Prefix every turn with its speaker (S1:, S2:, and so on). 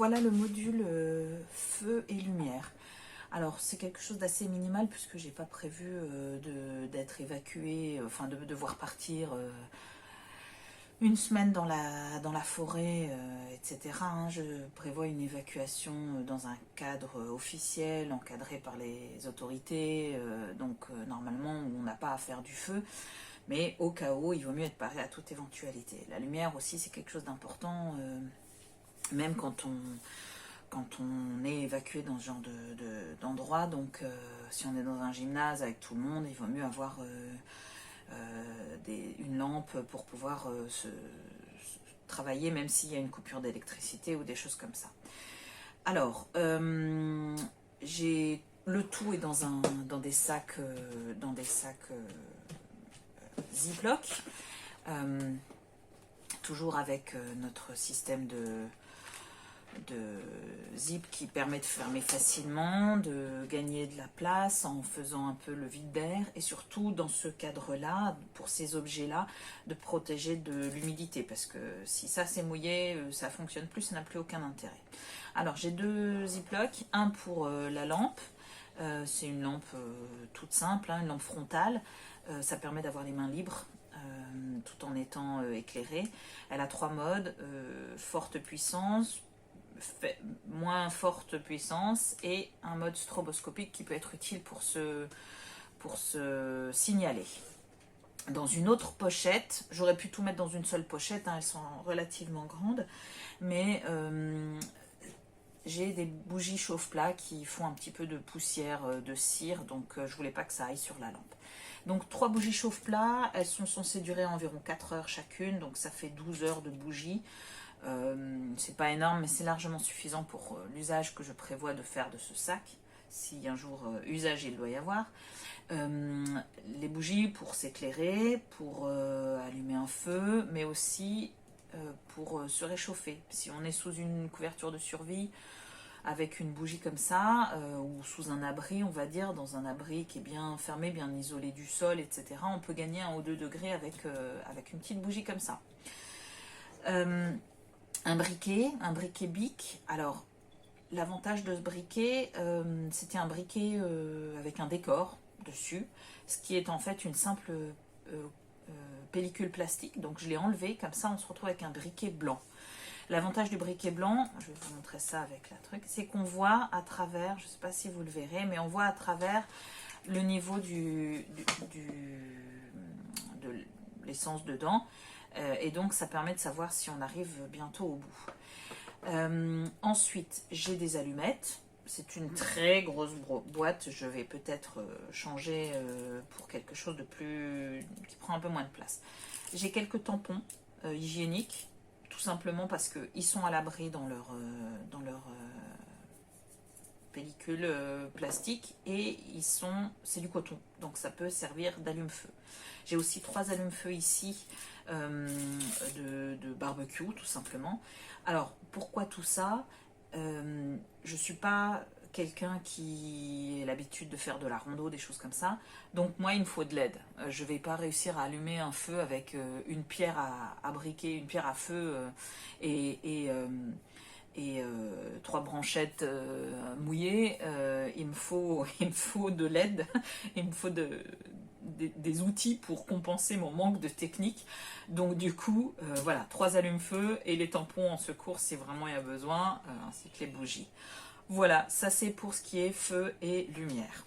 S1: voilà le module feu et lumière. Alors c'est quelque chose d'assez minimal puisque j'ai pas prévu d'être évacuée, enfin de devoir partir une semaine dans la forêt, etc. Hein. Je prévois une évacuation dans un cadre officiel, encadré par les autorités, donc normalement on n'a pas à faire du feu. Mais au cas où, il vaut mieux être paré à toute éventualité. La lumière aussi, c'est quelque chose d'important, même quand on est évacué dans ce genre d'endroit. Donc, si on est dans un gymnase avec tout le monde, il vaut mieux avoir une lampe pour pouvoir travailler, même s'il y a une coupure d'électricité ou des choses comme ça. Alors, le tout est dans des sacs, Ziploc, toujours avec notre système de zip qui permet de fermer facilement, de gagner de la place en faisant un peu le vide d'air et surtout dans ce cadre-là, pour ces objets-là, de protéger de l'humidité parce que si ça c'est mouillé, ça fonctionne plus, ça n'a plus aucun intérêt. Alors j'ai deux Ziploc, un pour la lampe, c'est une lampe toute simple, hein, une lampe frontale. Ça permet d'avoir les mains libres tout en étant éclairée. Elle a 3 modes, forte puissance, moins forte puissance et un mode stroboscopique qui peut être utile pour se signaler. Dans une autre pochette, j'aurais pu tout mettre dans une seule pochette, hein, elles sont relativement grandes, mais j'ai des bougies chauffe-plat qui font un petit peu de poussière de cire, donc je voulais pas que ça aille sur la lampe. Donc 3 bougies chauffe-plat, elles sont censées durer environ 4 heures chacune, donc ça fait 12 heures de bougies. C'est pas énorme, mais c'est largement suffisant pour l'usage que je prévois de faire de ce sac, si un jour usage il doit y avoir. Les bougies pour s'éclairer, pour allumer un feu, mais aussi pour se réchauffer. Si on est sous une couverture de survie, avec une bougie comme ça, ou sous un abri, on va dire, dans un abri qui est bien fermé, bien isolé du sol, etc., on peut gagner 1 ou 2 degrés avec une petite bougie comme ça. Un briquet bic. Alors, l'avantage de ce briquet, c'était un briquet avec un décor dessus, ce qui est en fait une simple pellicule plastique. Donc, je l'ai enlevé, comme ça, on se retrouve avec un briquet blanc. L'avantage du briquet blanc, je vais vous montrer ça avec la truc, c'est qu'on voit à travers, je ne sais pas si vous le verrez, mais on voit à travers le niveau de l'essence dedans. Et donc ça permet de savoir si on arrive bientôt au bout. Ensuite, j'ai des allumettes. C'est une très grosse boîte. Je vais peut-être changer pour quelque chose de plus qui prend un peu moins de place. J'ai quelques tampons hygiéniques, tout simplement parce qu'ils sont à l'abri dans leur pellicule plastique et c'est du coton, donc ça peut servir d'allume-feu. J'ai aussi 3 allume-feu ici de barbecue, tout simplement. Alors, pourquoi tout ça? Je suis pas quelqu'un qui a l'habitude de faire de la rando, des choses comme ça. Donc moi, il me faut de l'aide. Je vais pas réussir à allumer un feu avec une pierre à briquer, une pierre à feu et 3 branchettes mouillées. Il me faut de l'aide. Il me faut des outils pour compenser mon manque de technique. Donc du coup, voilà, 3 allume-feu et les tampons en secours si vraiment il y a besoin, ainsi que les bougies. Voilà, ça c'est pour ce qui est feu et lumière.